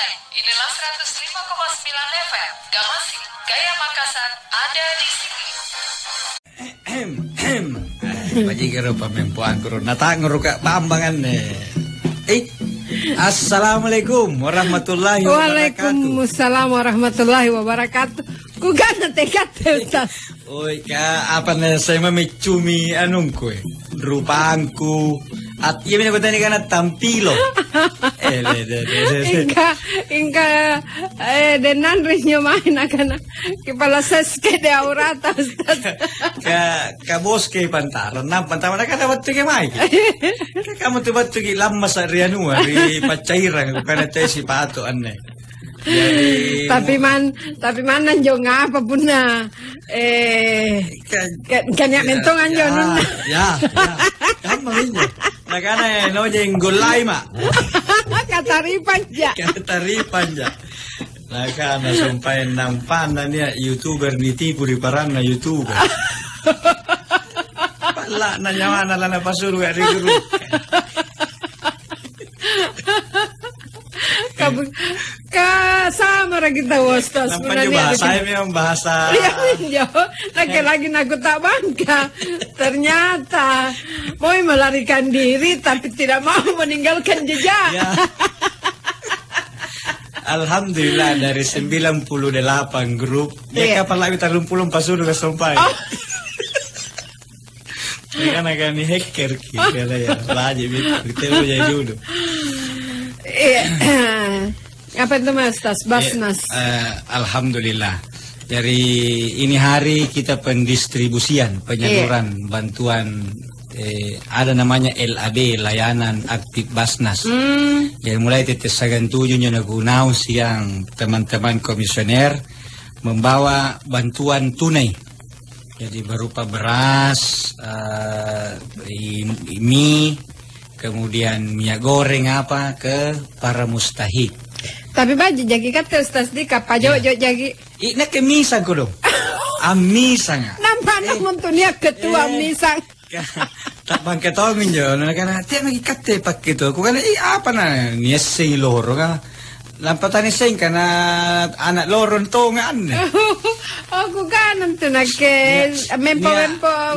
Ceng, inilah 105,9 FM. Gamasi, Gaya Makassar, ada di sini. Bajigero pamempuan kuro nata ngeruka pambangan Assalamualaikum warahmatullahi wabarakatuh. Waalaikumsalam warahmatullahi wabarakatuh. Kugana tekate Ustaz. Oi ka apa na saya memecumi anungku rupangku at iya ko tani kana tampilo. Inka denan risnya main akan kepala seske de aurata Ustaz. Ka boske pantaran nam pantaran ka dapat ke mai. Kamu tuh batu ki lama sa rianu ri pacairang kana teh si pato anne. Jadi, tapi mana jo ngapa puna kan ya mentongan jo nun ya kan malinyo nakana no jeng golai ma kataripan ja nakana sumpah nampan ya youtuber nitipu di parana youtuber pala nanya mana lana pasuru gak di grup sama kita Ustaz. Nampak bahasa memang bahasa. Iya, lagi aku tak bangga. Ternyata mau melarikan diri tapi tidak mau meninggalkan jejak. Ya. Alhamdulillah dari 98 grup, ya kapan lagi taruh pulung pasur ke sampai. Kan akan hacker kita ya, lagi kita jadi dulu. Apa itu Mas Tas Basnas? Alhamdulillah. Dari ini hari kita pendistribusian, penyaluran bantuan ada namanya LAB, layanan aktif Basnas. Yang mulai tetesagan 7 nagunau siang teman-teman komisioner membawa bantuan tunai. Jadi berupa beras, mie, kemudian minyak goreng apa ke para mustahik. Tapi baju jagi kata Ustaz di kapajo jagi. Ina ke misang ko dong. Amisang. Nampak namun tuh niya ketua misang. Tak bang ketongin jo. Nakana tiap lagi kate pakai itu. Aku kan apa na niya sing loro kan. Lampatan sing kana anak loron tongan. Aku kan tuh nake mempo.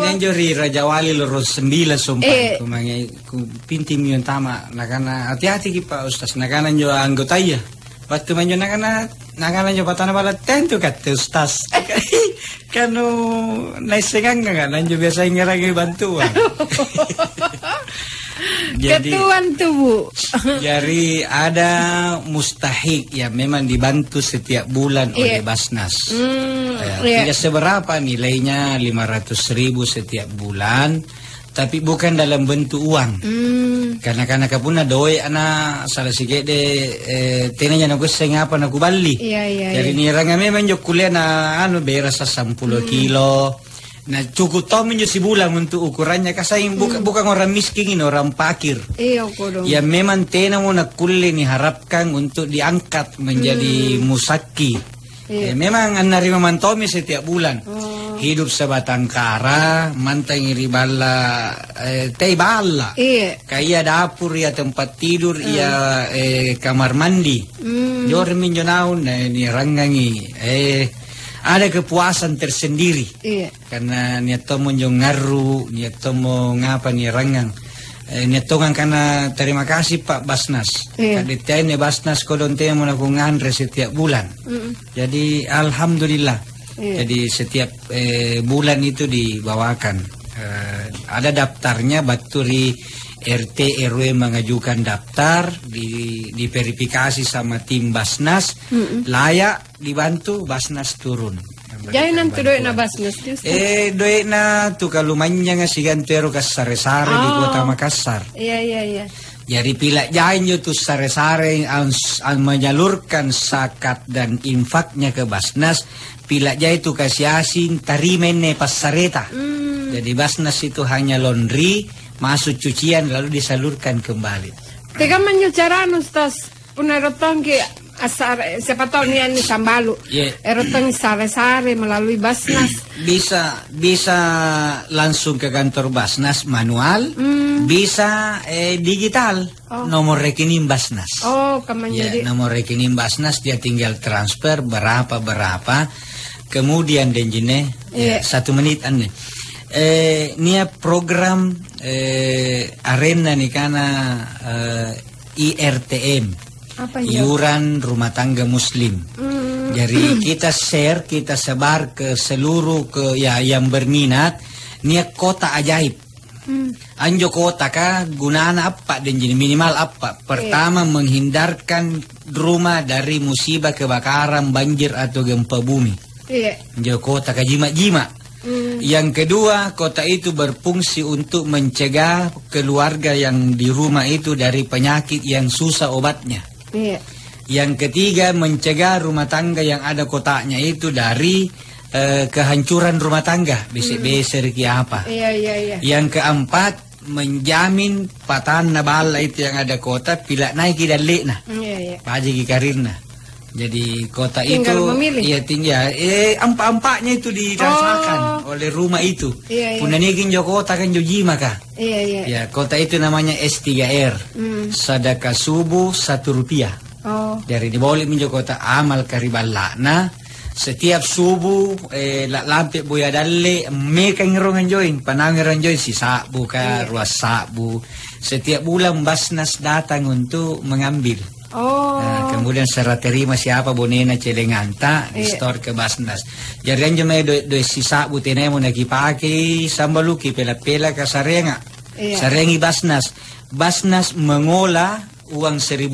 Nenjori Raja Wali loro 9 sumpah. Kumangi ku pinti miyon tama. Nakana hati-hati kita Ustaz. Nakana jo anggota ya. Waktu manjo nakana jo patana bala tentu kata Ustaz. Kanu naisengan enggak nanjo biasa ngeragi bantuan. Jadi, ketuan tuh Bu. Jadi ada mustahik ya memang dibantu setiap bulan oleh Basnas. Tidak seberapa nilainya 500.000 setiap bulan, tapi bukan dalam bentuk uang. Karena kapuna doy ana salah sige de tenanya naku seng apa naku bali. Jadi niranga memang jo kuliah na anu beras 10 kilo. Nah cukup tahu si bulan untuk ukurannya kasaing bukan orang miskin ini orang pakir. Ya memang tena mau nak kuliah nih harapkan untuk diangkat menjadi musaki. Memang menerima mantomi setiap bulan. Hidup sebatang kara, mantang iri bala teh bala. Kayak dapur ya tempat tidur ya kamar mandi. Jor minjonaun ini ranggangi ada kepuasan tersendiri. Karena niat tomo ngaru, niat tomo ngapa nih rangang. Niat tongan karena terima kasih Pak Basnas. Kadetian Basnas kodon temo naku ngandre setiap bulan. Jadi alhamdulillah. Jadi setiap bulan itu dibawakan. Ada daftarnya baturi RT RW mengajukan daftar, diverifikasi sama tim Basnas, layak dibantu Basnas turun. Jadi nanti doy na Basnas doy na tu kalumanya nga sigantero ka sare-sare di Kota Makassar. Iya. Jadi pila jain tu sare-sare ang menyalurkan zakat dan infaknya ke Basnas, pila jai tu kasih asin tarimene pasareta. Jadi Basnas itu hanya laundry, masuk cucian lalu disalurkan kembali. Teka man yung charan Ustaz, punarotang ki asar siapa tahu nih Sambalu. Erotong sare-sare melalui Basnas. Bisa langsung ke kantor Basnas manual, bisa digital. Nomor rekening Basnas. Jadi nomor rekening Basnas dia tinggal transfer berapa. Kemudian denjine 1 menit aneh. Nia program arena nih karena IRTM. Iuran rumah tangga muslim. Jadi kita share, kita sebar ke seluruh yang berminat. Nia kota ajaib. Anjo kota ka gunana apa dan jadi minimal apa? Pertama menghindarkan rumah dari musibah kebakaran, banjir atau gempa bumi. Anjo kota ka jima-jima. Yang kedua, kota itu berfungsi untuk mencegah keluarga yang di rumah itu dari penyakit yang susah obatnya. Yang ketiga, mencegah rumah tangga yang ada kotaknya itu dari kehancuran rumah tangga, besek-besek apa. Yang keempat, menjamin patan bala itu yang ada kota pilak naik dan lekna. Paji karirna. Jadi kota tinggal itu tinggal empat-empatnya itu dirasakan oleh rumah itu. Punanikin jo kota kan jo jima kah? Ya, kota itu namanya S3R. Sedekah subuh Rp1. Dari diboleh minjo kota amal karibalana. Setiap subuh lampe boya dalle mereka ngerongan join panangeran join si sabu ka ruas sabu. Setiap bulan Basnas datang untuk mengambil. Nah, kemudian serah terima siapa bonena celenganta di store ke Basnas. Jadi anjo me do sisa butene mo nagipake Sambaluki pela-pela ka sarenga. Sarengi Basnas. Basnas mengolah uang 1.000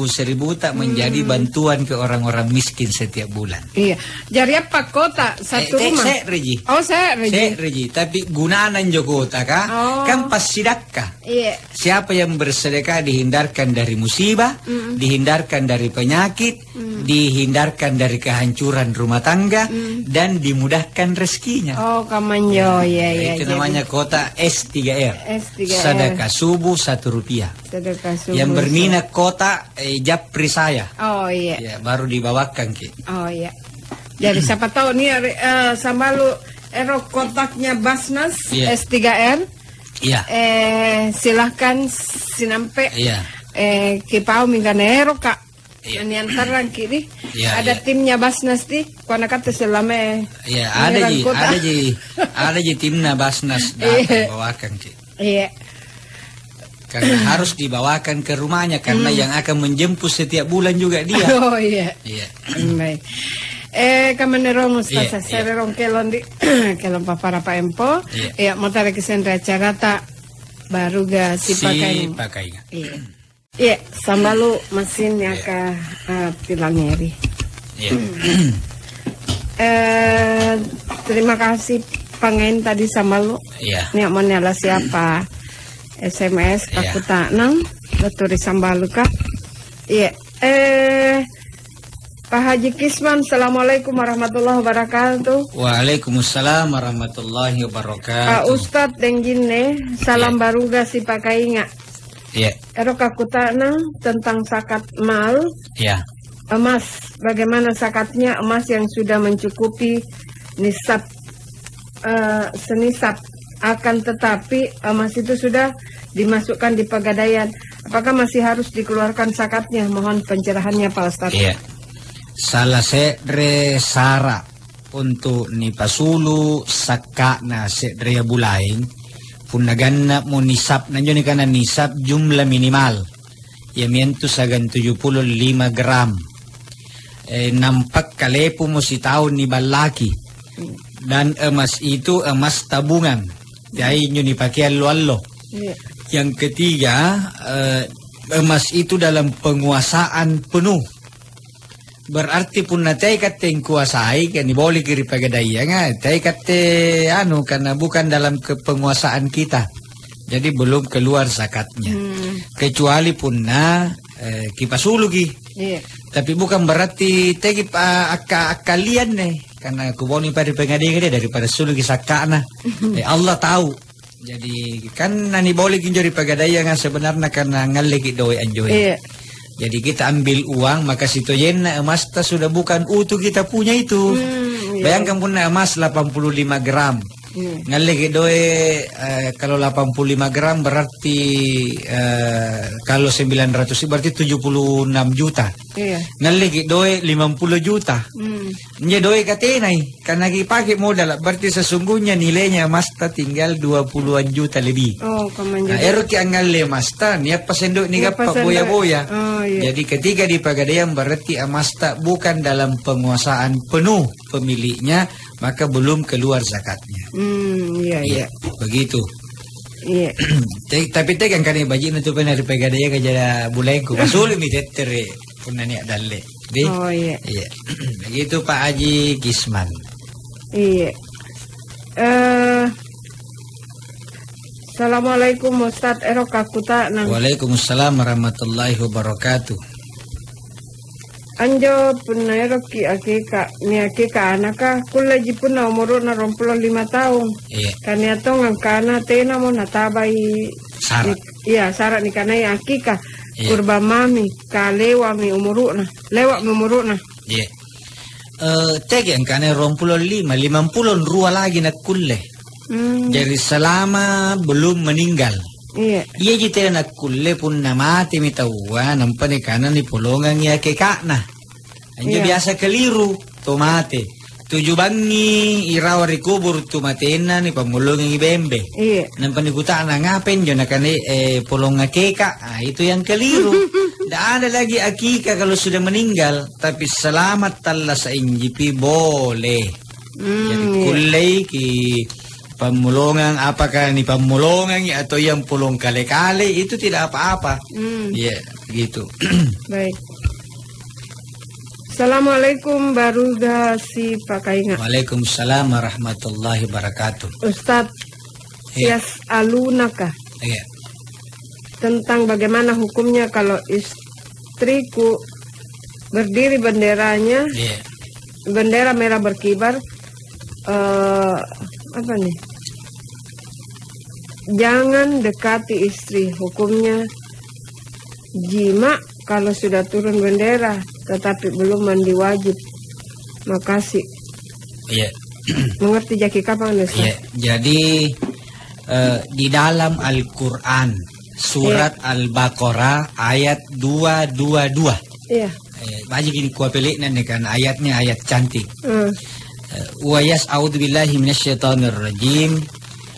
tak menjadi bantuan ke orang-orang miskin setiap bulan. Jadi apa kota satu rumah? Saya Regi. Tapi gunanan jo kota kan pas sidakka. Siapa yang bersedekah dihindarkan dari musibah, dihindarkan dari penyakit, dihindarkan dari kehancuran rumah tangga, dan dimudahkan rezekinya. Kamanyo, itu namanya kota S3R. Sedekah subuh Rp1. Yang berminat kota japri saya. Ya, baru dibawakan ki. Jadi siapa tahu nih Sambalu kontaknya Basnas S3R. Silahkan sinampe. Kipau mingganero kak. Niantaran kiri. Ada timnya Basnas di. Karena kata selama. Ada timnya Basnas datang bawakan ki. Karena harus dibawakan ke rumahnya karena yang akan menjemput setiap bulan juga dia. Baik. Kamenerong Ustaz serong kelon di kelon papara pa empo. Mau tarik kesendra acara tak baru ga si pakai. Sambalu mesin ya ka pilangeri. Terima kasih pengen tadi Sambalu. Nih mau nyala siapa? SMS kakuta nang Baturi Sambalu kah? Pak Haji Kisman, Assalamualaikum warahmatullahi wabarakatuh. Waalaikumsalam warahmatullahi wabarakatuh. Ustadz Denggine, salam baruga si Pakainga. Ero kakuta nang tentang zakat mal. Emas, bagaimana zakatnya emas yang sudah mencukupi nisab senisab. Akan tetapi emas itu sudah dimasukkan di pegadaian. Apakah masih harus dikeluarkan zakatnya? Mohon pencerahannya Pak Ustadz. Salah sedre sara untuk nipasulu sakana sedre bulaing punaganna mo nisab nanyo ni kana nisab jumlah minimal yamiento sagan 75 gram. Nampak kalepo mo si taon ni balaki dan emas itu emas tabungan. Jadi nyo dipakai allo-allo. Yang ketiga, emas itu dalam penguasaan penuh. Berarti pun na tay kate kuasai kan boleh kiri pagadaya nga tay kate karena bukan dalam kepenguasaan kita. Jadi belum keluar zakatnya. Kecuali pun na kipasulu ki. Tapi bukan berarti tegi kalian nih. Karena kuboni pada pengadingan daripada sulu kisakana. Allah tahu. Jadi kan nani boleh kinjori pagadaya nga sebenarnya karena ngalegi doy anjoy. Jadi kita ambil uang, maka situ yenna emas sudah bukan utuh kita punya itu. Bayangkan punya emas 85 gram. Ngalegi doe kalau 85 gram berarti kalau 900 berarti 76 juta. Ngalegi doe 50 juta. Nya doe katenai karena dipakai modal berarti sesungguhnya nilainya emas tinggal 20-an juta lebih. Eroki angalle emas nia pasendok ni gapak boya-boya. Jadi ketika di Pegadaian berarti emas bukan dalam penguasaan penuh pemiliknya, maka belum keluar zakatnya. Iya. Begitu. Iya. Tapi tegang kan bajin itu pernah di Pegadaian kejadian bulengku. Masulim mi tetere puna ni dalle. Iya. Iya. Begitu Pak Haji Kisman. Iya. Assalamualaikum Ustaz Erokakuta nang. Waalaikumsalam warahmatullahi wabarakatuh. Anjo puna eroki akika ni akika anaka kula jipuna umur na 25 tahun. Kania tong angkana tena mo natabai syarat. Iya syarat ni kanai akika kurba mami kalewa mi umuruna lewat mi umuruna. Iya. Tegi angkana 25 50 rua lagi nak kulle. Jadi selama belum meninggal. Iya jite nak kulle pun namati mitawa nampan kanan ni polongan ya ke kakna. Anjo biasa keliru tomate. Tujuh bangi irawari kubur tumatena ni pamulongan ibembe. Iya. Nampan ikuta na ngapen jo nakane polongan keka. Itu yang keliru. Tidak ada lagi akika kalau sudah meninggal, tapi selamat Allah sa injipi boleh. Jadi kulle ki pemulongan apakah ini pemulongan atau yang pulung kale-kale itu tidak apa-apa. Iya, gitu. Baik. Assalamualaikum Baruga si Pakainga. Waalaikumsalam warahmatullahi wabarakatuh. Ustaz, sias alunaka. Iya. Tentang bagaimana hukumnya kalau istriku berdiri benderanya, bendera merah berkibar, apa nih? Jangan dekati istri, hukumnya jima kalau sudah turun bendera, tetapi belum mandi wajib. Makasih. Iya. Mengerti jaki kapan Ustaz? Iya. Jadi di dalam Al-Quran surat Al-Baqarah ayat 222. Iya. Baca gini kuah pelik nih kan ayatnya ayat cantik. Wa yas'audu billahi minasyaitonir rajim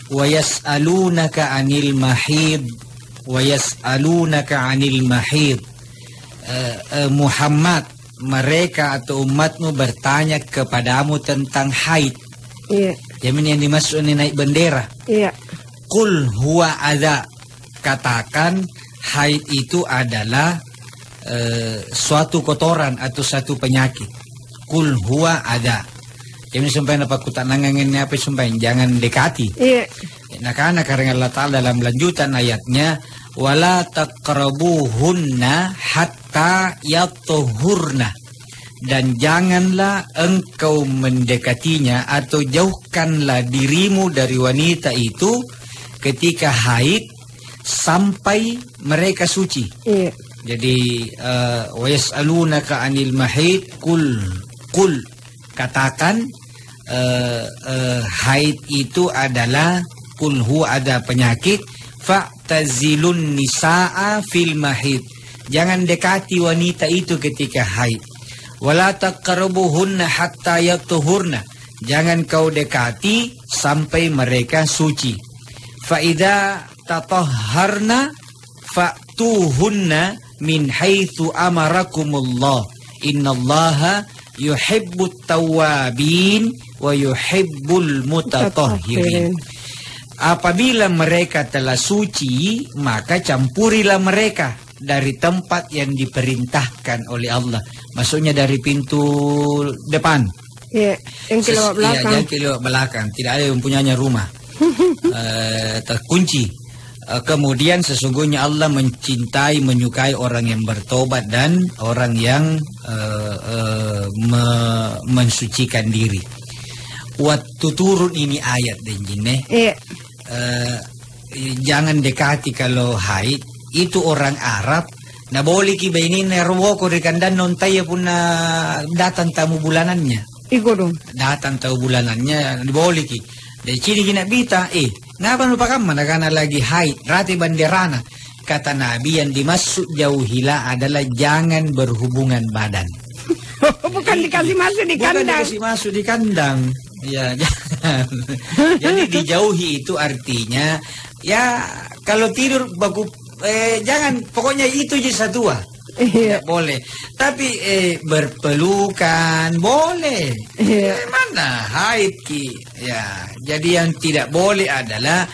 wa yas'alunaka 'anil mahid wa yas'alunaka 'anil mahid. Muhammad, mereka atau umatmu bertanya kepadamu tentang haid. Iya. Yang dimaksud ini naik bendera. Iya. Qul huwa adza, katakan haid itu adalah suatu kotoran atau satu penyakit. Qul huwa adza. Jadi sampai apa ku tak nanganginnya apa sampai jangan dekati. Iya. Nah karena Allah Ta'ala dalam lanjutan ayatnya wala taqrabuhunna hatta yatuhurna, dan janganlah engkau mendekatinya atau jauhkanlah dirimu dari wanita itu ketika haid sampai mereka suci. Iya. Jadi wa yas'alunaka 'anil mahid qul katakan haid itu adalah kulhu ada penyakit, fa'tazilun nisaa fil mahid, jangan dekati wanita itu ketika haid. Wala taqrabuhunna hatta yatuhurna, jangan kau dekati sampai mereka suci. Fa idza tatahharna fa'tuhunna min haitsu amarakumullah, innallaha yuhibbut tawwabin wa yuhibbul mutatahhirin. Apabila mereka telah suci, maka campurilah mereka dari tempat yang diperintahkan oleh Allah. Maksudnya dari pintu depan. Ya, yang kelewat belakang. Yang kelewat belakang. Tidak ada yang punyanya rumah. Terkunci. Kemudian sesungguhnya Allah mencintai, menyukai orang yang bertobat dan orang yang mensucikan diri. Waktu turun ini ayat dan jinne. Iya. Jangan dekati kalau haid. Itu orang Arab Na boleh ki bainin nerwo ko rekandan non tayo pun na datang tamu bulanannya. Iko dong. Datang tamu bulanannya boleh ki. Dari ciri gina bita, ngapa lupa kamu mana lagi haid, rati banderana. Kata Nabi yang dimaksud jauhilah adalah jangan berhubungan badan. Bukan dikasih masuk di kandang. Bukan dikasih masuk di kandang. Ya, jangan. Jadi dijauhi itu artinya ya kalau tidur baku jangan, pokoknya itu aja satu. Tidak boleh. Tapi berpelukan boleh. Mana haid ki? Ya, jadi yang tidak boleh adalah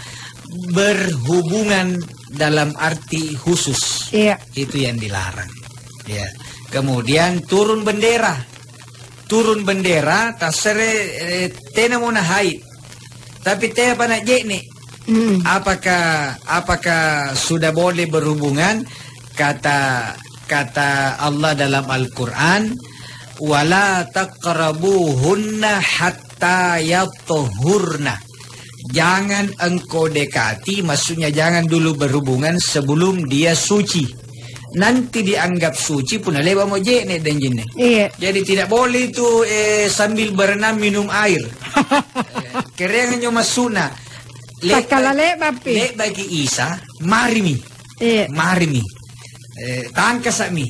berhubungan dalam arti khusus. Itu yang dilarang. Ya. Kemudian turun bendera. Turun bendera tasere tena muna haid. Tapi teh apa nak je ni? Apakah sudah boleh berhubungan? Kata Allah dalam Al-Quran, wala taqrabuhunna hatta yatahurna. Jangan engkau dekati, maksudnya jangan dulu berhubungan sebelum dia suci. Nanti dianggap suci pun lewa mo jene dan jene. Jadi tidak boleh itu sambil berenang minum air. Kerengan nyo masuna. Lek bagi Isa, marimi. Marimi. Tangkas mi.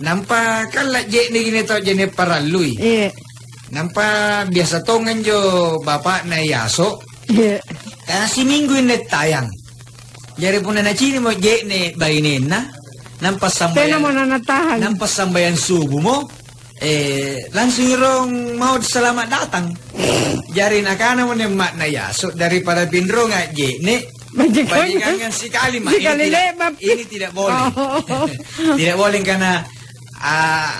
Nampak kalak jene gini to jene paralui. Nampak biasa tongan jo bapak na yaso. Karena si minggu ini tayang. Jadi pun na cini mo jene bainena. Nampak sambayan subuh mo. Langsung irong mau selamat datang. Jari nakana mo ni mak na yaso daripada pindro nga jene. Bajikan sekali mak. Ini tidak boleh. Tidak boleh karena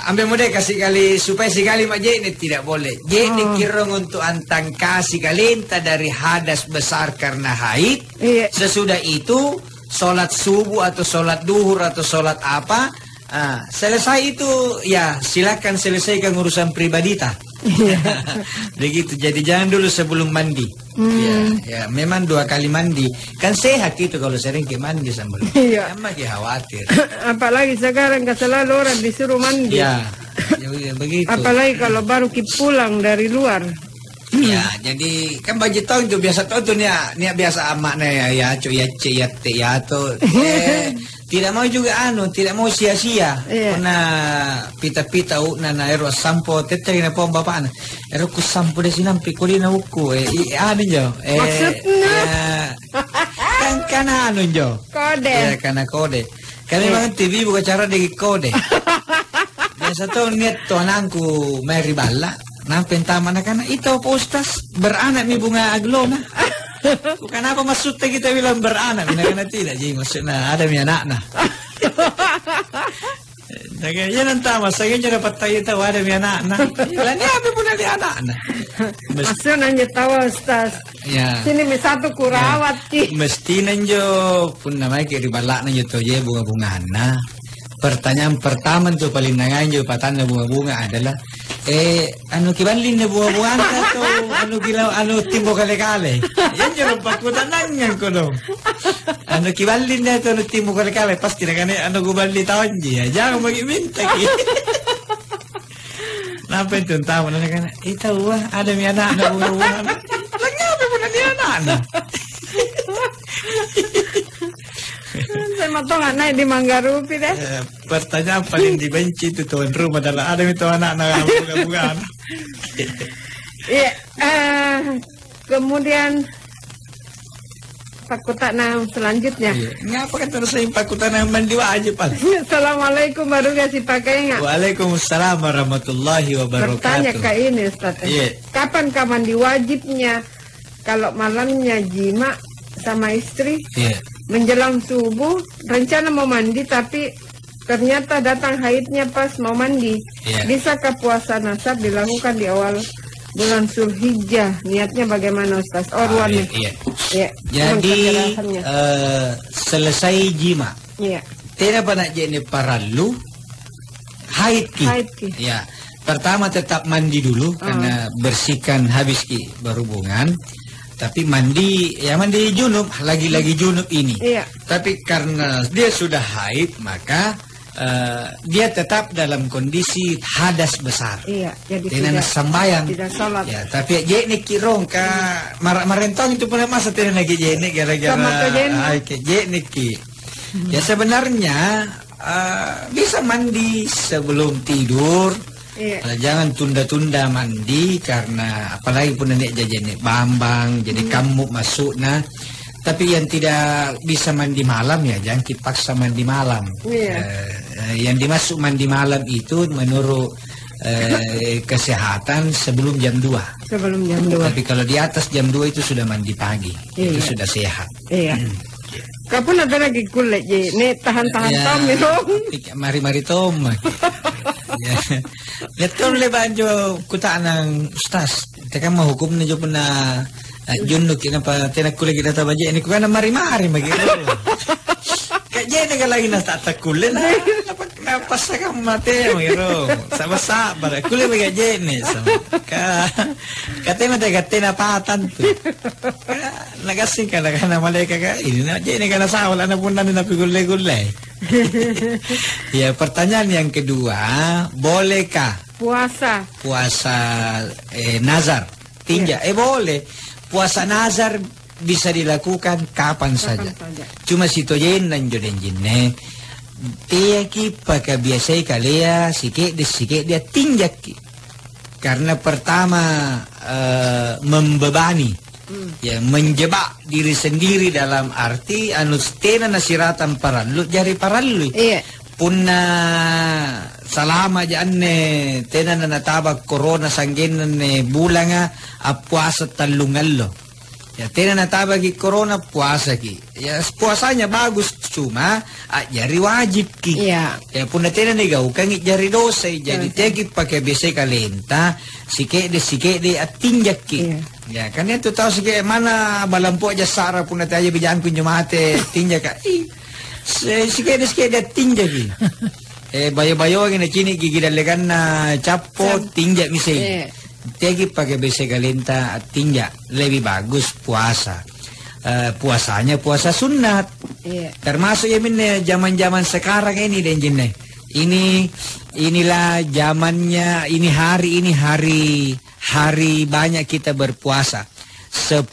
ambil mudah kasih kali supaya sekali mak jene tidak boleh. Jene kirong untuk antang kasih kalenta dari hadas besar karena haid. Sesudah itu sholat subuh atau sholat duhur atau sholat apa, selesai itu ya silakan selesaikan urusan pribadi ta. Begitu. Jadi jangan dulu sebelum mandi. Ya memang 2 kali mandi kan sehat itu kalau sering ke mandi sambil. Emang khawatir. Apalagi sekarang selalu orang disuruh mandi. Ya begitu. Apalagi kalau baru pulang dari luar. Ya, jadi kan baju tahun itu biasa tahu tuh nih biasa amaknya ya tuh. Tidak mau juga tidak mau sia-sia. Karena pita-pita na ero sampo teteri na po bapak na. Ero ku sampo de sinampi kulina uku jo. Maksudnya kan jo. Kode. Ya, karena kode. Kami memang TV buka cara de kode. Biasa tuh niat tuh anangku Mary Balla. Nampen taman anak itu Pak Ustaz beranak mi bunga aglona. Bukan apa maksudnya kita bilang beranak, karena tidak jadi maksudnya ada mi anak. Nagaya nang tama saya dapat tahu ada mi anak. Lani apa pun ada anak. Maksudnya nanya tahu Ustaz. Ya. Sini mi satu kurawat ki. Mesti nanjo pun namanya kiri balak nanjo to je bunga-bunga na. Pertanyaan pertama tuh paling nanganjo patanda bunga-bunga adalah kibalin na bunga-bunga atau timbo kale-kale. Yan yung pagkutanangan ko dong. Kibalin na ito timbo kale-kale pasti na kani gubali taon niya. Jangan mag-iminta ki. Napin itong tama na kana. Ito ada mi anak na bunga-bunga na. Lagyabi mo na ni anak na. Saya matong anak di Manggarupi deh. Pertanyaan paling dibenci itu tuan rumah adalah ada itu anak bunga-bunga. Kemudian pakutanang selanjutnya. Ngapa kan terus saya pakutanang mandi wajib Pak? Assalamualaikum baru kasih pakai nggak? Waalaikumsalam warahmatullahi wabarakatuh. Bertanya ke ini Ustaz. Kapan mandi wajibnya? Kalau malamnya jima sama istri? Menjelang subuh rencana mau mandi tapi ternyata datang haidnya pas mau mandi. Bisakah puasa nasab dilakukan di awal bulan Zulhijjah? Niatnya bagaimana Ustaz? Ruannya. Jadi selesai jima. Tidak pernah jadi paralu haid ki. Ya. Pertama tetap mandi dulu karena bersihkan habis ki berhubungan. Tapi mandi junub, lagi-lagi junub ini. Tapi karena dia sudah haid, maka dia tetap dalam kondisi hadas besar. Iya, jadi tidak sembahyang. Tidak sholat. Ya, tapi jene kirong ka marentong itu pernah masa tidak lagi jene gara-gara jene ki. Ya sebenarnya bisa mandi sebelum tidur. Iya. Jangan tunda-tunda mandi karena apalagi pun nenek jajene bambang jadi kamu masuk nah. Tapi yang tidak bisa mandi malam ya jangan dipaksa mandi malam. Iya. Yang dimasuk mandi malam itu menurut kesehatan sebelum jam 2. Sebelum jam 2. Tapi kalau di atas jam 2 itu sudah mandi pagi. Iya. Itu sudah sehat. Iya. Kapan ada lagi kulit je? Nih tahan-tahan ya, tom itu. Mari-mari tom. Ya. Lihat kan lebanjo kutaan ng ustaz. Teka mau hukum na jo pun na junuk kenapa tenak kulit kita tabaje ini kuan mari-mari begitu. Kayaknya ini lagi na tatakulen na. Kenapa saya mate begitu. Sabar-sabar. Kulit begitu nih. Katanya mate katena patan tuh. Nagasing ka na kana maleka ka. Ini na je ini kana sa wala na pun na napigulay-gulay. Ya, pertanyaan yang kedua, bolehkah puasa nazar tinja? Boleh. Puasa nazar bisa dilakukan kapan saja. Cuma si tojen dan jodenjine dia ki pakai biasa kalea sikit dia tinjak ki. Karena pertama membebani. Ya menjebak diri sendiri dalam arti anustena nasiratan parallu jari parallu. Iya. Punna salama janne tena natabak corona sanggen ne bulanga puasa talungallo. Ya tena natabak corona puasa ki. Ya puasanya bagus cuma jari wajib ki. Iya. Ya punna tena negaukan jari dosa jadi tegi pakai biasa kalenta sikit de atinjak ki. Iya. Ya kan itu tahu sikit mana balampu aja sara punna taja bijang kunyo mate tinjak ka. Sikit dia tinjak ki. Bayo-bayo gini cini gigi dalegan na capo tinjak misal. Tegi pakai besi galenta tinjak lebih bagus puasa. Puasanya puasa sunat. Termasuk ya minne zaman-zaman sekarang ini dan jinne. Inilah zamannya ini hari banyak kita berpuasa. 10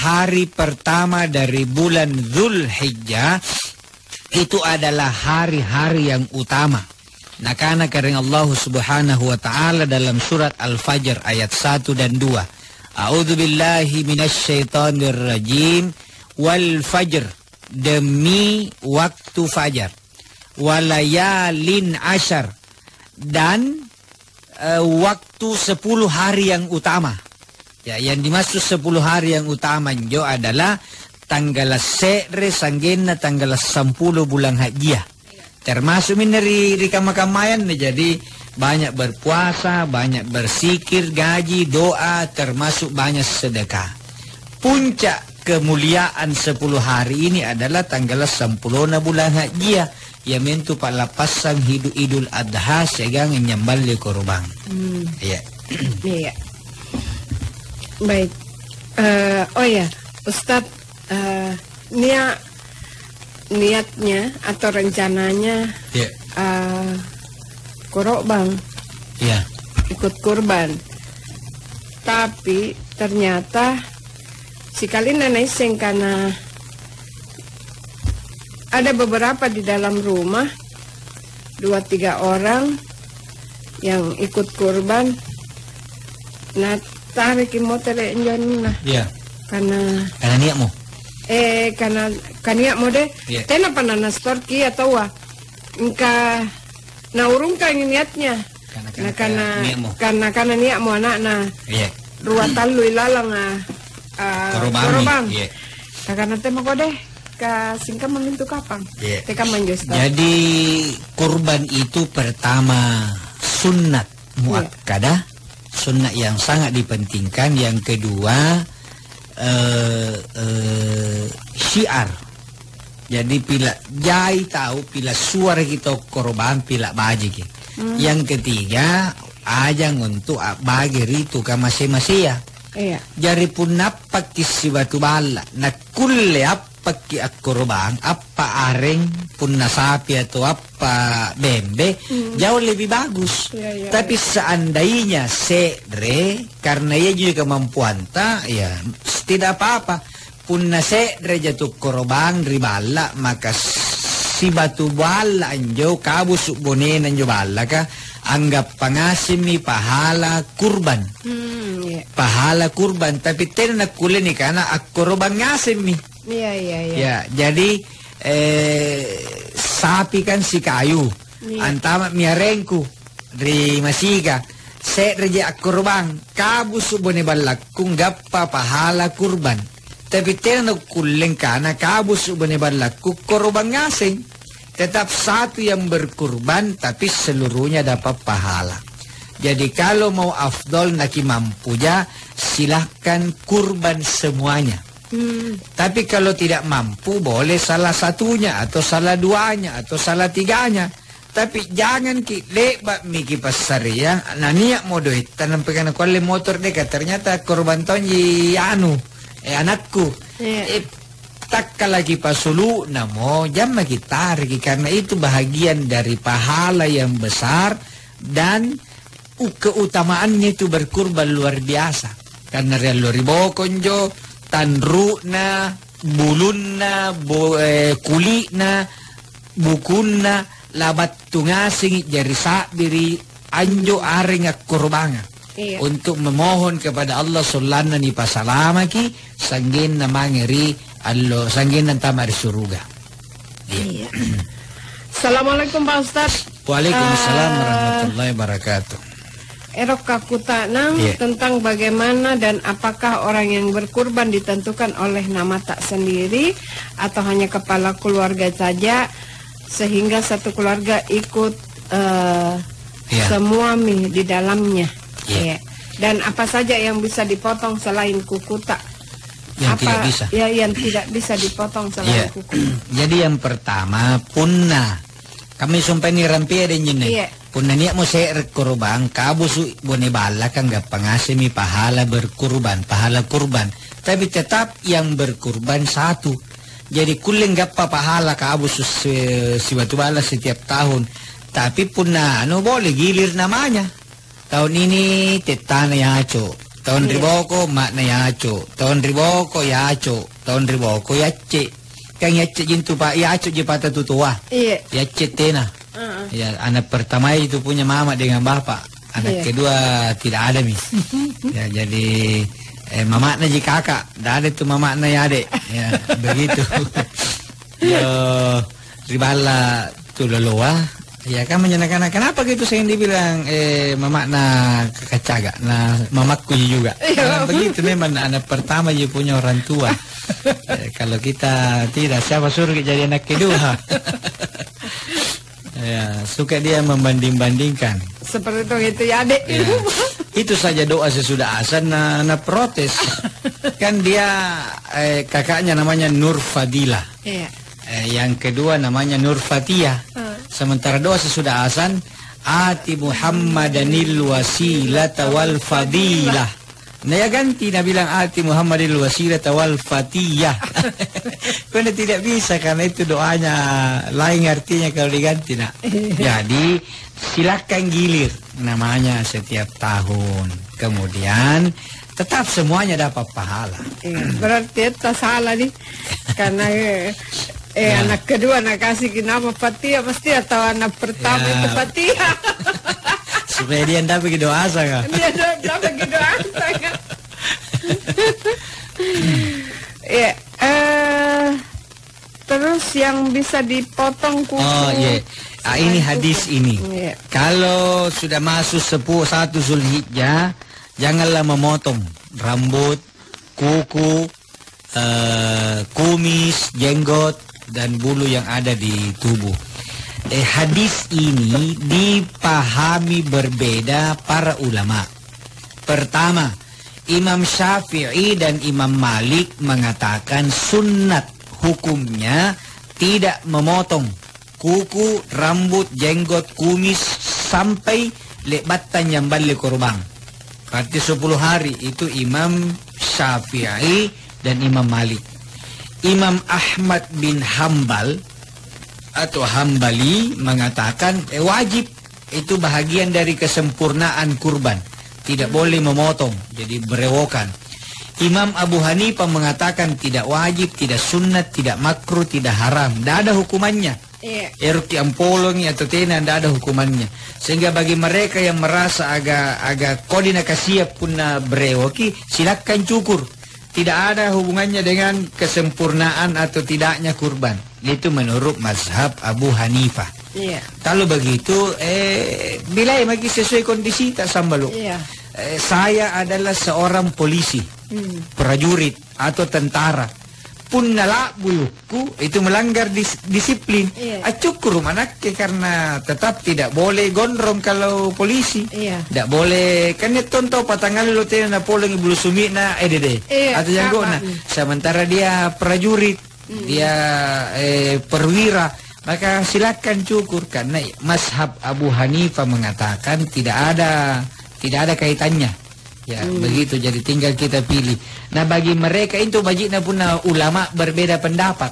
hari pertama dari bulan Dzulhijjah itu adalah hari-hari yang utama. Nah karena Allah subhanahu wa ta'ala dalam surat Al-Fajr ayat 1 dan 2. A'udzu billahi minasyaitonir rajim wal fajr demi waktu fajar. Walayalin ashar dan waktu 10 hari yang utama. Ya, yang dimaksud 10 hari yang utama jo adalah tanggal sekre sanggena tanggal 10 bulan Hajjah. Termasuk mineri rikama-kamayan jadi banyak berpuasa, banyak bersikir, gaji, doa, termasuk banyak sedekah. Puncak kemuliaan 10 hari ini adalah tanggal 10 bulan Hajjah. Ya mentu palapasan Idul Adha segang nyambal le korban. Iya. Iya. Baik. Oh ya, Ustadz, niatnya atau rencananya korban. Iya. Ikut kurban. Tapi ternyata sekali nenek sing karena ada beberapa di dalam rumah 2-3 orang yang ikut kurban. Nah tarik motor enjon nah. Iya. Karena niatmu. Karena niatmu deh. Yeah. Tena panana store ki atau wah. Engka naurung ka niatnya. Karena niatmu anak-anak. Iya. Ruatan lu ilalang korban. Iya. Karena tema ko deh. Singka memintu kapan? Yeah. Jadi kurban itu pertama sunnat muakkadah, sunnat yang sangat dipentingkan. Yang kedua syiar. Jadi pila jai tahu pila suara kita korban pila baji. Yang ketiga ajang untuk bagi ritu ka masing-masing ya. Iya. Jari pun napak kisi batu bala na kulle paki korban, apa areng punna sapi atau apa bembe, jauh lebih bagus. Tapi seandainya sedre, karena ia juga kemampuan ya tidak apa-apa. Punna sedre jatuh korban riballa, maka si batu bala anjo kabus bonen anjo bala ka anggap pangasimi pahala kurban. Pahala kurban, tapi tenak kulen ni karena korban ngasimi. Ya, jadi sapi kan si kayu, antama miarengku dari masika. Saya reja korban kabus bone balak kung gappa pahala kurban. Tapi tenak kulen karena kabus bone balak ku korban ngasing. Tetap satu yang berkurban, tapi seluruhnya dapat pahala. Jadi kalau mau afdol naki mampu ya, silahkan kurban semuanya. Tapi kalau tidak mampu, boleh salah satunya, atau salah duanya, atau salah tiganya. Tapi jangan lebat miki pasar ya. Nah niat mau duit, tanam pekan kuali motor deka, ternyata kurban tonji anakku. Tak lagi pasulu namo jam kita karena itu bahagian dari pahala yang besar dan keutamaannya itu berkurban luar biasa. Karena ribo konjo tanruna bulunna kulina bukunna labat tungasing jari sabiri anjo areng kurbangan. Untuk memohon kepada Allah sulana ni pasalamaki sanggin na mangeri allo sanggin ng tamar suruga. Iya. Assalamualaikum Pak Ustaz. Waalaikumsalam warahmatullahi wabarakatuh. Erok kakutanang tentang bagaimana dan apakah orang yang berkurban ditentukan oleh nama tak sendiri atau hanya kepala keluarga saja sehingga satu keluarga ikut semua mie di dalamnya. Dan apa saja yang bisa dipotong selain kukuta? Yang tidak bisa. Ya, yang tidak bisa dipotong selain kukuta. Jadi yang pertama punna. Kami sumpah ni rampia dan jene. Punna niya mo sa kurban, kabusu bone bala kang gapangasimi pahala berkurban, pahala kurban. Tapi tetap yang berkurban satu. Jadi kuling gappa pahala kabusu si batu bala setiap tahun. Tapi punna boleh gilir namanya. Tahun ini tetana yaco, tahun riboko mak na yaco, tahun riboko yaco, tahun riboko yace. Kang yace jintu pak yaco je patah tutua. Yace tena. Ya, anak pertama itu punya mama dengan bapak. Anak kedua tidak ada mi. Ya, jadi mama na ji kakak, dah ada tu mama na ya adek. Ya, begitu. Yo ribala tu loloa. Ya kan menyenangkan. Kenapa gitu saya dibilang mama na kakacaga, nah mamaku juga. Karena begitu memang anak pertama dia punya orang tua. Kalau kita tidak, siapa suruh jadi anak kedua? Ya, suka dia membanding-bandingkan. Seperti itu ya adek. Ya. Itu saja doa sesudah azan na protes. Kan dia kakaknya namanya Nur Fadilah. Yang kedua namanya Nur Fatiyah. Sementara doa sesudah azan, ati Muhammadanil wasilata wal fadilah. Nah ya ganti, na bilang ati Muhammadil wasilata wal fatiyah. Karena tidak bisa, karena itu doanya lain artinya kalau diganti nak. Jadi silakan gilir namanya setiap tahun. Kemudian tetap semuanya dapat pahala. Berarti itu salah nih. Karena anak kedua nak kasih kenapa Fatihah pasti, atau anak pertama itu Fatihah. Supaya dia dapat gitu asa kan? Dia dapat gitu asa kan? Ya, terus yang bisa dipotong kuku. Oh iya, ini hadis ini. Kalau sudah masuk 1 Zulhijjah, janganlah memotong rambut, kuku, kumis, jenggot, dan bulu yang ada di tubuh. Hadis ini dipahami berbeda para ulama. Pertama, Imam Syafi'i dan Imam Malik mengatakan sunat hukumnya tidak memotong kuku, rambut, jenggot, kumis sampai lebatan yang balik korban. Berarti 10 hari itu Imam Syafi'i dan Imam Malik. Imam Ahmad bin Hambal atau Hambali mengatakan wajib, itu bahagian dari kesempurnaan kurban, tidak boleh memotong, jadi berewokan. Imam Abu Hanifah mengatakan tidak wajib, tidak sunat, tidak makruh, tidak haram, tidak ada hukumannya. Erti ampolongi atau tena tidak ada hukumannya. Sehingga bagi mereka yang merasa agak kodina kasiap puna berewoki, silakan cukur. Tidak ada hubungannya dengan kesempurnaan atau tidaknya kurban. Itu menurut mazhab Abu Hanifah. Kalau begitu, bila lagi sesuai kondisi tak sambalo. Saya adalah seorang polisi, prajurit atau tentara. Pun nala buluku itu melanggar disiplin. Cukur manak karena tetap tidak boleh gondrong kalau polisi. Tidak boleh kan tonto patangan lo tena na polong bulu sumi na dede atau jago na. Sementara dia prajurit, dia perwira, maka silakan cukur karena mazhab Abu Hanifah mengatakan tidak ada kaitannya. Ya, begitu, jadi tinggal kita pilih. Nah, bagi mereka itu bajikna puna ulama berbeda pendapat.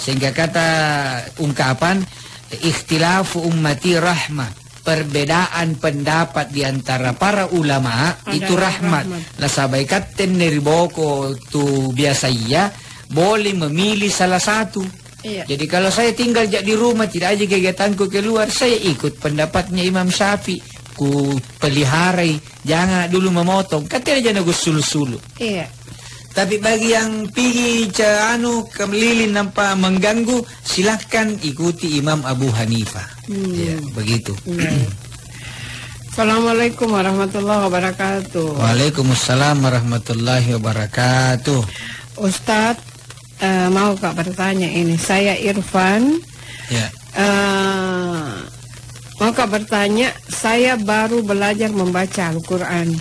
Sehingga kata ungkapan ikhtilafu ummati rahmah, perbedaan pendapat di antara para ulama itu rahmat. Lah sabaikaten neriboko tu biasa iya boleh memilih salah satu. Jadi kalau saya tinggal di rumah tidak aja kegiatanku keluar, saya ikut pendapatnya Imam Syafi'i. Ku peliharai, jangan dulu memotong, katanya jangan gue sulu-sulu. Tapi bagi yang pergi keliling nampak mengganggu, silahkan ikuti Imam Abu Hanifah. Begitu. Assalamualaikum warahmatullahi wabarakatuh. Waalaikumsalam warahmatullahi wabarakatuh. Ustadz, mau Kak bertanya ini, saya Irfan. Mau Kak bertanya, saya baru belajar membaca Al-Quran.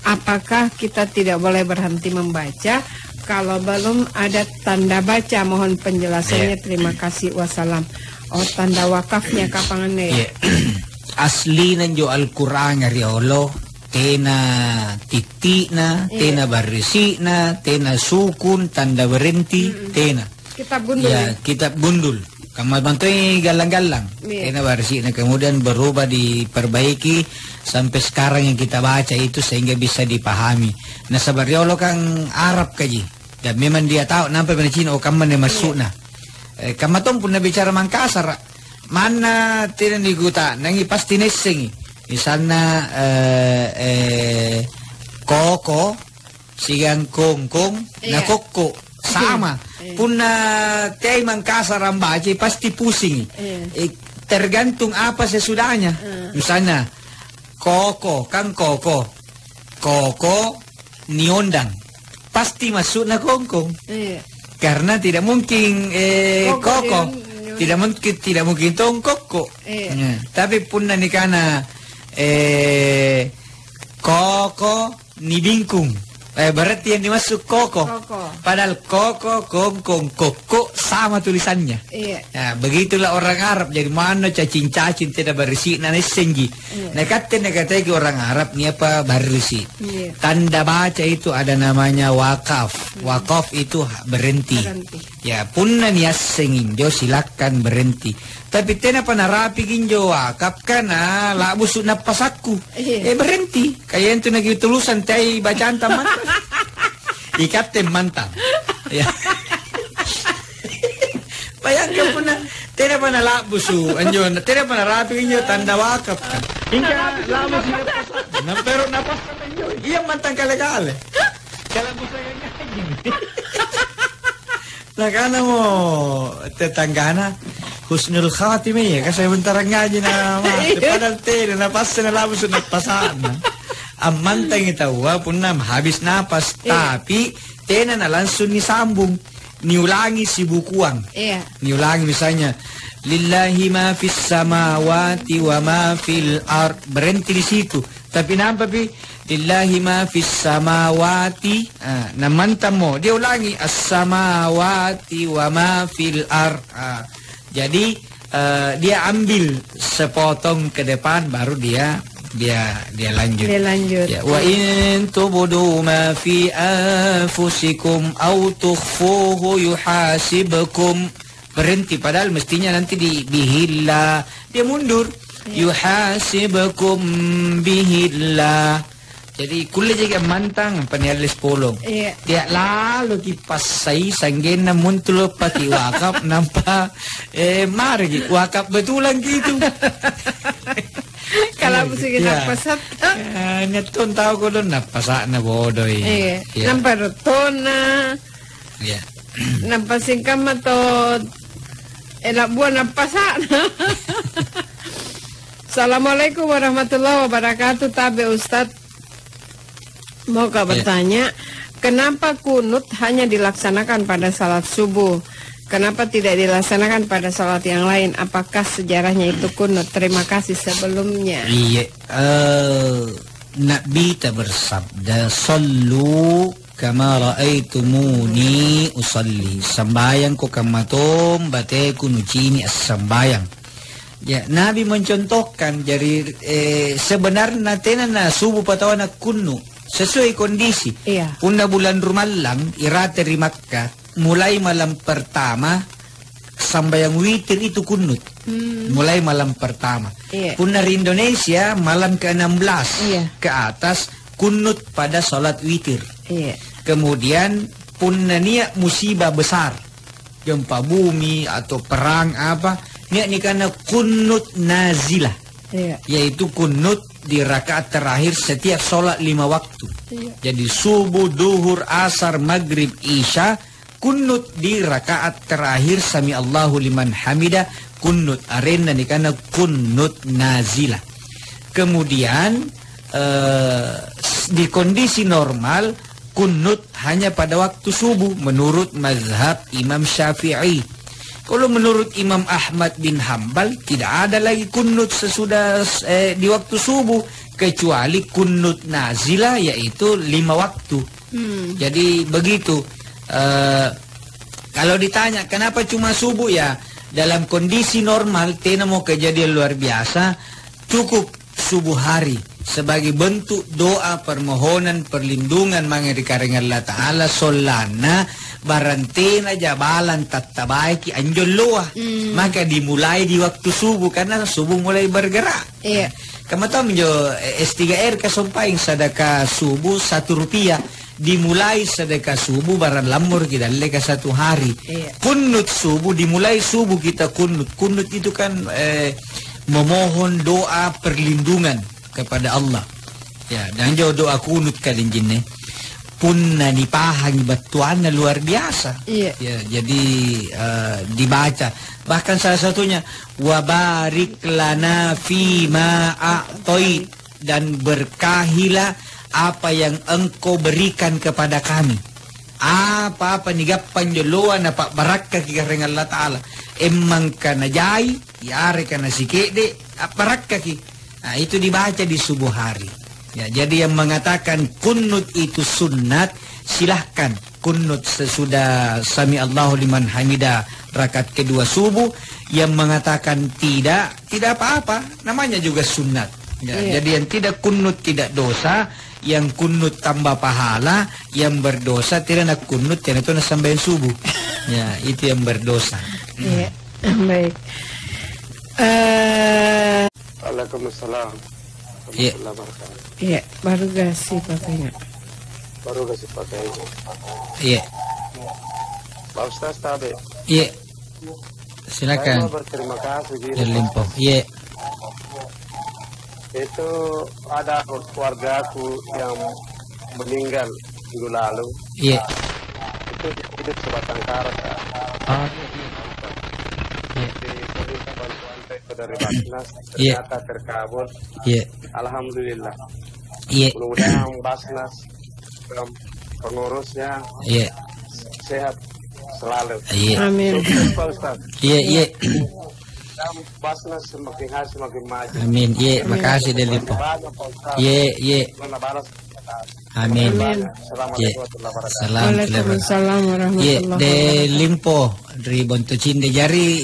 Apakah kita tidak boleh berhenti membaca kalau belum ada tanda baca? Mohon penjelasannya. Terima kasih. Wassalam. Oh, tanda wakafnya kapangannya? Asli nanjo Al-Quran ngari Allah, tena titik na, tena barisi na, tena sukun, tanda berhenti, tena. Kitab gundul. Kitab gundul. Kamu bantuin galang-galang, kena barisi. Nah, kemudian berubah, diperbaiki sampai sekarang yang kita baca itu sehingga bisa dipahami. Nah, sabarnya kan Arab kaji, dan memang dia tahu nampai pada Cina, kamu masuk nah. Kamu tuh pun bicara Mangkasar, mana tidak diguta, nangi pasti neseng. Misalnya koko, sigang kongkong, na koko. Sama pun tiai Mangkasar rambaji pasti pusing. Tergantung apa sesudahnya. Misalnya koko kan koko niondang pasti masuk na kongkong. Karena tidak mungkin koko tidak mungkin tong koko. Tapi pun ni kana koko ni bingkung. Berarti yang dimasuk koko. Padahal koko, kongkong, koko sama tulisannya. Nah, begitulah orang Arab. Jadi mana cacing-cacing tidak berisi na nesenggi. Nah, kata orang Arab ni apa berisi. Tanda baca itu ada namanya wakaf. Wakaf itu berhenti. Ya, punna ni asengin jo silakan berhenti. Tapi tena panarapi ginjo wakaf kana la busuk napas aku. Berhenti. Kayak itu nagi tulusan tai bacaan taman. Ikatem mantap. Ya. Bayangkan puna tena panala busu anjo tena panarapi ginjo tanda wakaf kan. Hingga lama sih nampero napas anjo. Iya mantang kale-kale. Kalau busa yang ngajing. Nah, karena mo tetanggana husnul khatimah ya, kasi bentar ngaji na padahal tena napas na labos na pasan. Amantang itawa punna habis napas, tapi tena na langsung disambung, niulangi si bukuang. Niulangi misalnya lillahi ma fis samawati wa ma fil ard, berhenti di situ. Tapi nampak lillahi ma fis samawati, namantam mo dia ulangi as-samawati wa ma fil ard. Jadi dia ambil sepotong ke depan baru dia dia lanjut. Ya, wa in tubudu ma fi anfusikum aw tukhfuhu yuhasibkum. Berhenti, padahal mestinya nanti bihillah, dia mundur. Yuhasibkum bihillah. Jadi kulit juga mantang penialis polong. Dia lalu kipas sai sanggena muncul pati wakap nampak mari wakap betulan gitu. Kalau mesti napasat. Nyeton tahu ko don napasak na bodoh. Nampak rotona. Iya. Nampasin kamatot. Elak buah napasak. Assalamualaikum warahmatullahi wabarakatuh. Tabe Ustadz, mau bertanya, kenapa kunut hanya dilaksanakan pada salat subuh? Kenapa tidak dilaksanakan pada salat yang lain? Apakah sejarahnya itu kunut? Terima kasih sebelumnya. Iya, Nabi tak bersabda, "Sallu kama ra'aitumuni usalli." Sembayang ko kamatom bate kunucini as-sembayang. Ya, Nabi mencontohkan jadi sebenarnya na subuh patawa na kunu sesuai kondisi. Punna bulan Rumalang irate di Makkah mulai malam pertama sambayang witir itu kunut. Mulai malam pertama. Punna di Indonesia malam ke-16 ke atas kunut pada salat witir. Kemudian punna niat musibah besar, gempa bumi atau perang apa, niat ni karena kunut nazilah, yaitu kunut di rakaat terakhir setiap sholat 5 waktu. Jadi subuh, duhur, asar, maghrib, isya, kunut di rakaat terakhir sami Allahu liman hamida, kunut arena ni karena kunut nazilah. Kemudian di kondisi normal kunut hanya pada waktu subuh menurut mazhab Imam Syafi'i. Kalau menurut Imam Ahmad bin Hambal tidak ada lagi kunut sesudah di waktu subuh kecuali kunut nazilah, yaitu 5 waktu. Jadi begitu. Kalau ditanya kenapa cuma subuh, ya dalam kondisi normal tena mau kejadian luar biasa cukup subuh hari sebagai bentuk doa permohonan perlindungan mangeri Allah Ta'ala solana barantena jabalan tatabaiki anjol loa. Maka dimulai di waktu subuh karena subuh mulai bergerak. Kamu tahu menjo S3R kasumpaing sedekah subuh Rp1 dimulai sedekah subuh barang lamur kita leka 1 hari. Kunut subuh dimulai subuh kita kunut. Kunut itu kan memohon doa perlindungan kepada Allah. Ya, dan jo doa kunut kalin jinne punna nipahang batuan luar biasa. Ya, jadi dibaca. Bahkan salah satunya wabarik lana fima a'toit, dan berkahilah apa yang engkau berikan kepada kami. Apa-apa nigapan joloan apa barakah kita dengan Allah Ta'ala. Emang kana jai, yare kana sikede, barakah ki. Nah, itu dibaca di subuh hari. Ya, jadi yang mengatakan kunut itu sunnat, silahkan kunut sesudah sami Allahu liman hamida rakaat kedua subuh. Yang mengatakan tidak apa-apa, namanya juga sunnat. Ya, jadi yang tidak kunut tidak dosa, yang kunut tambah pahala, yang berdosa tidak nak kunut tidak itu nak sambayan subuh. Ya, itu yang berdosa. Baik. Waalaikumsalam. Iya, baru kasih pakainya. Iya. Pak Ustaz Tabe. Iya. Silakan. Saya berterima kasih. Limpo. Iya. Itu ada keluargaku yang meninggal minggu lalu. Iya. Itu hidup sebatang kara. Dari Basnas ternyata terkabul. Alhamdulillah. Mudah-mudahan Basnas pengurusnya sehat selalu. Amin. Pak Ustaz. Basnas semakin hari semakin maju. Amin. Makasih dari Lipo. Amin. Waalaikumsalam warahmatullahi wabarakatuh. De limpo ribon to cinde jari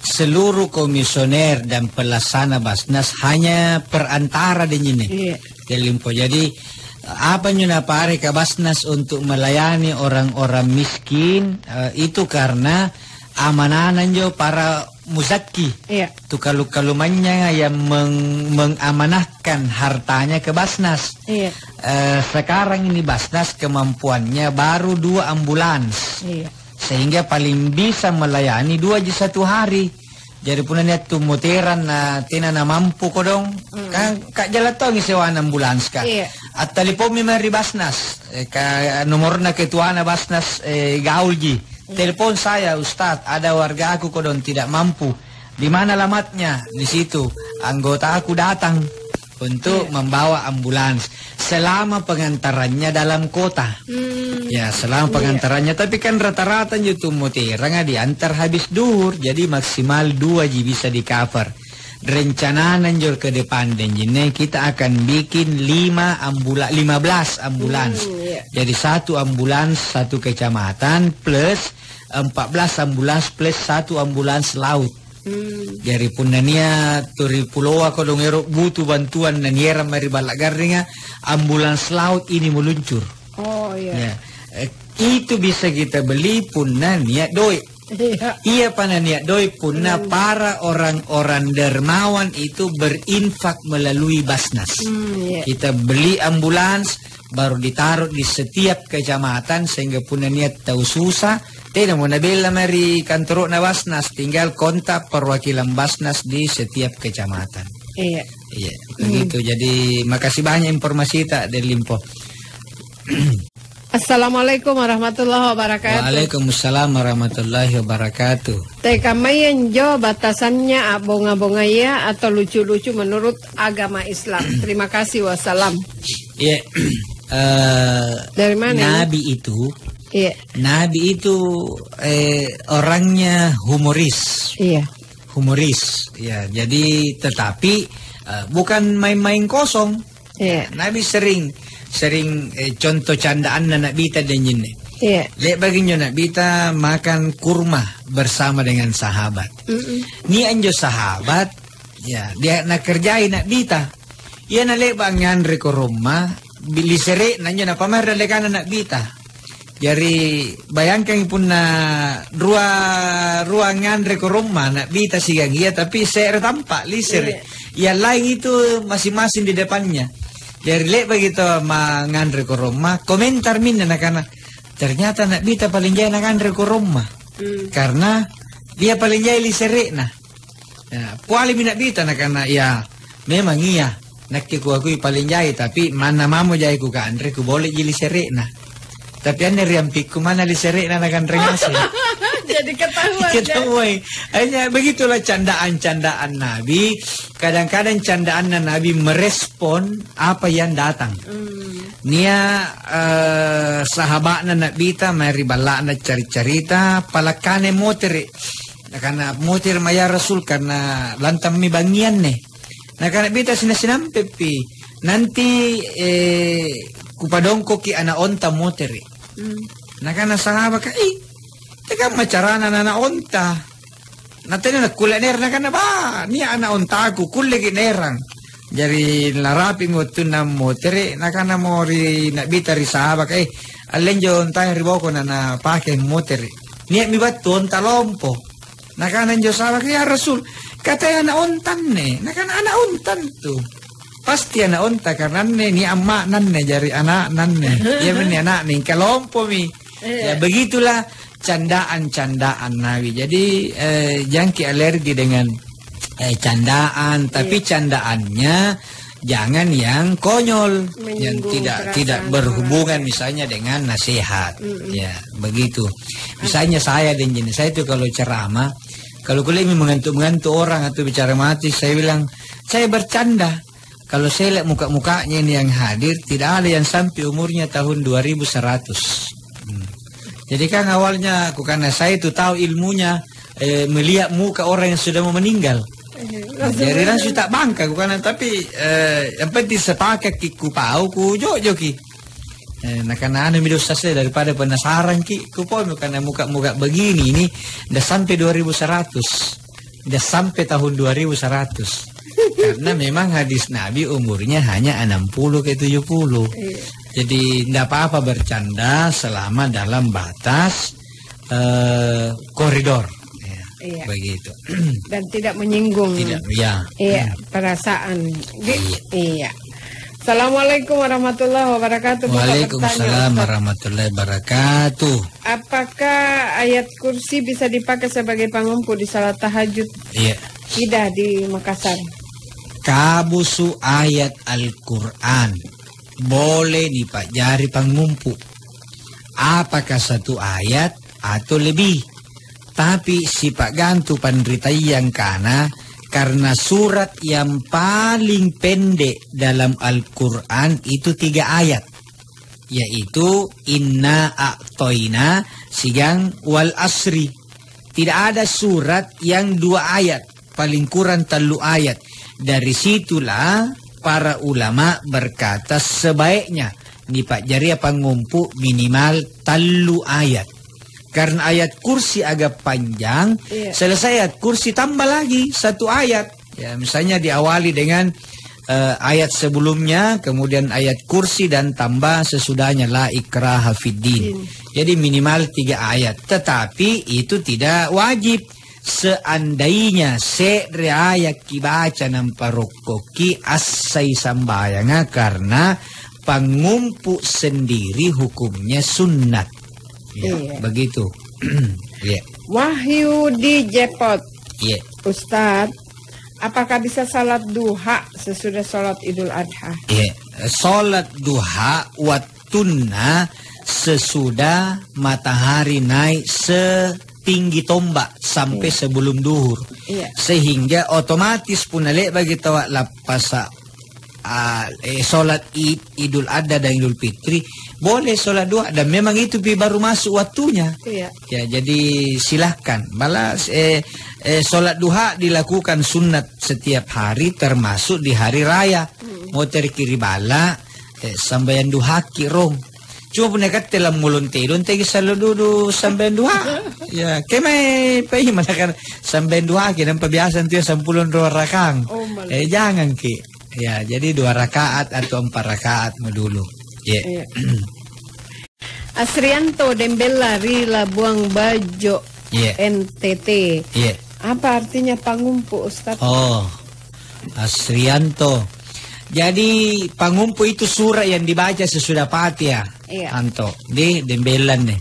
seluruh komisioner dan pelaksana Basnas hanya perantara dengan ini. De limpo jadi apa nyuna pare ke Basnas untuk melayani orang-orang miskin itu karena amananan jo para muzaki. Itu kalumannya yang mengamanahkan hartanya ke Basnas. Sekarang ini Basnas kemampuannya baru 2 ambulans. Sehingga paling bisa melayani 2 di satu hari. Jadi punanya tu moteran na tinana mampu ko dong. Kak jalato ngi sewa ambulans ka. At talipom mi mari Basnas. Ka nomor na ketua na Basnas gaulji. Telepon saya, Ustadz, ada warga aku kodon tidak mampu. Di mana alamatnya? Di situ. Anggota aku datang untuk membawa ambulans selama pengantarannya dalam kota. Ya, selama pengantarannya. Tapi kan rata-rata itu moterang diantar habis duhur, jadi maksimal 2 bisa di cover. Rencana nanjur ke depan dan jine kita akan bikin 15 ambulans. Jadi 1 ambulans 1 kecamatan plus 14 ambulans plus 1 ambulans laut. Dari punania turi pulau ako dongero butuh bantuan naniera mari balagaringa ambulans laut ini meluncur. Itu bisa kita beli punna niat doi. Iya pana niat doi punna para orang-orang dermawan itu berinfak melalui Basnas. Kita beli ambulans baru ditaruh di setiap kecamatan sehingga punna niat tahu susah. Tidak mau nabila mari kantor na Basnas, tinggal kontak perwakilan Basnas di setiap kecamatan. Iya, begitu. Jadi makasih banyak informasi tak dari Limpo. Assalamualaikum warahmatullahi wabarakatuh. Waalaikumsalam warahmatullahi wabarakatuh. Tekamayan jo batasannya bonga-bonga ya atau lucu-lucu menurut agama Islam. Terima kasih, wassalam. Iya. Dari mana? Nabi itu. Iya. Nabi itu orangnya humoris. Iya. Humoris. Ya, jadi tetapi bukan main-main kosong. Iya. Nabi sering contoh candaan anak bita dan jine. Iya. Lek baginya anak bita makan kurma bersama dengan sahabat. Ni anjo sahabat, ya dia nak kerjain anak bita. Ia nak lek bangan reko rumah, bili sere nanya nak pamer lekan anak bita. Jadi bayangkan pun na ruangan reko rumah nak bita sigang ia tapi sere tampak li sere. Yang lain itu masing-masing di depannya. Dari lek begitu mangandre ke rumah, komentar min anak-anak. Ternyata nak bita paling jaya nakandre ke rumah. Karena dia paling jaya li sere nah. Puali nak bita anak-anak ya memang iya. Nak ku aku paling jaya tapi mana mamu jaya ku kandre ku boleh jili sere nah. Tapi ane riampikku mana li sere nah nakandre ngasih. Jadi ketahuan. Hanya begitulah candaan-candaan Nabi. Kadang-kadang candaan Nabi merespon apa yang datang. Nia sahabat Nabi ta mari balak na cari-carita palakane motor. Karena motor maya Rasul karena lantam mi bangian nih. Nah karena bita sinasinampe pi. Nanti kupadongko ki ana onta motor. Nah karena sahabat ka teka macarana na onta. Natanya na kulaner na kana ba? Ni ana onta aku kulegi nerang. Jadi larapi mo tu na motere na kana mori na bitari sahabak alenjo onta riboko na pake motere. Ni mi battu onta lompo. Na kana njo sahabak ya Rasul. Kata ana ontan ne. Na kana ana ontan tu. Pasti ana onta karena ni amma nanne jari anak nanne. Ya benih anak nih kalompo mi. Ya begitulah candaan-candaan Nabi. Jadi jangki alergi dengan candaan, tapi candaannya jangan yang konyol, yang tidak berhubungan misalnya dengan nasihat. Ya, begitu. Misalnya saya dan jenis saya itu kalau ceramah, kalau kuliah mengantuk-mengantuk orang atau bicara mati, saya bilang saya bercanda. Kalau saya lihat muka-mukanya ini yang hadir, tidak ada yang sampai umurnya tahun 2100. Jadi kan awalnya karena saya itu tahu ilmunya melihat muka orang yang sudah mau meninggal. Jadi langsung tak bangka bukan, tapi yang penting sepakat ki ku pau ku jojo ki. Nah karena anu midosa saya daripada penasaran ki ku pau karena muka begini ini udah sampai 2100. Udah sampai tahun 2100. Karena memang hadis Nabi umurnya hanya 60 ke 70. Jadi tidak apa-apa bercanda selama dalam batas koridor. Iya. Begitu. Dan tidak menyinggung. Tidak, ya. Iya, perasaan. Iya. Assalamualaikum warahmatullahi wabarakatuh. Waalaikumsalam warahmatullahi wabarakatuh. Apakah ayat kursi bisa dipakai sebagai pangumpu di salat tahajud? Iya. Tidak di Makassar. Kabusu ayat Al-Quran boleh dipelajari pangumpu. Apakah satu ayat atau lebih? Tapi sifat gantu pandritayang karena surat yang paling pendek dalam Al-Quran itu 3 ayat. Yaitu Inna A'toina sigang wal asri. Tidak ada surat yang 2 ayat. Paling kurang 3 ayat. Dari situlah para ulama berkata sebaiknya dipelajari pangumpu minimal 3 ayat. Karena ayat kursi agak panjang, selesai ayat kursi tambah lagi 1 ayat. Ya, misalnya diawali dengan ayat sebelumnya, kemudian ayat kursi dan tambah sesudahnya la ikraha fiddin. Jadi minimal 3 ayat. Tetapi itu tidak wajib. Seandainya ayat kibaca namparokoki asai sambayanga karena pangumpu sendiri hukumnya sunnat. Ya, begitu. Yeah. Wahyu di Jepot. Yeah. Ustadz, apakah bisa salat duha sesudah salat Idul Adha? Yeah. Salat duha waktuna sesudah matahari naik setinggi tombak sampai sebelum duhur. Sehingga otomatis punale bagi tawak lapasa salat Idul Adha dan Idul Fitri boleh sholat duha dan memang itu baru masuk waktunya. Ya, jadi silahkan. Balas sholat duha dilakukan sunat setiap hari termasuk di hari raya. Mau terkiri bala sambayan duha kirong. Cuma punya kata dalam mulun tidun tegi selalu duduk sambayan duha. Ya, kemai pahi manakan sambayan duha ki dan pembiasan tu 10 rakang. Jangan ki. Ya, jadi 2 rakaat atau 4 rakaat dulu. Yeah. Asrianto Dembella di Labuang Bajo, NTT. Apa artinya pangumpu, Ustaz? Oh, Asrianto. Jadi pangumpu itu surah yang dibaca sesudah Fatihah. Anto, di Dembelan nih.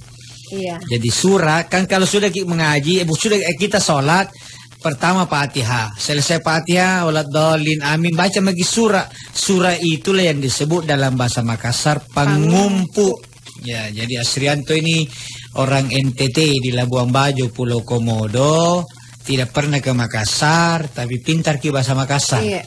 Jadi surah kan kalau sudah mengaji, sudah kita sholat. Pertama Fatihah, selesai Fatihah, waladhdallin amin, baca lagi surah. Surah itulah yang disebut dalam bahasa Makassar pangumpu. Ya, jadi Asrianto ini orang NTT di Labuang Bajo, Pulau Komodo, tidak pernah ke Makassar, tapi pintar ke bahasa Makassar.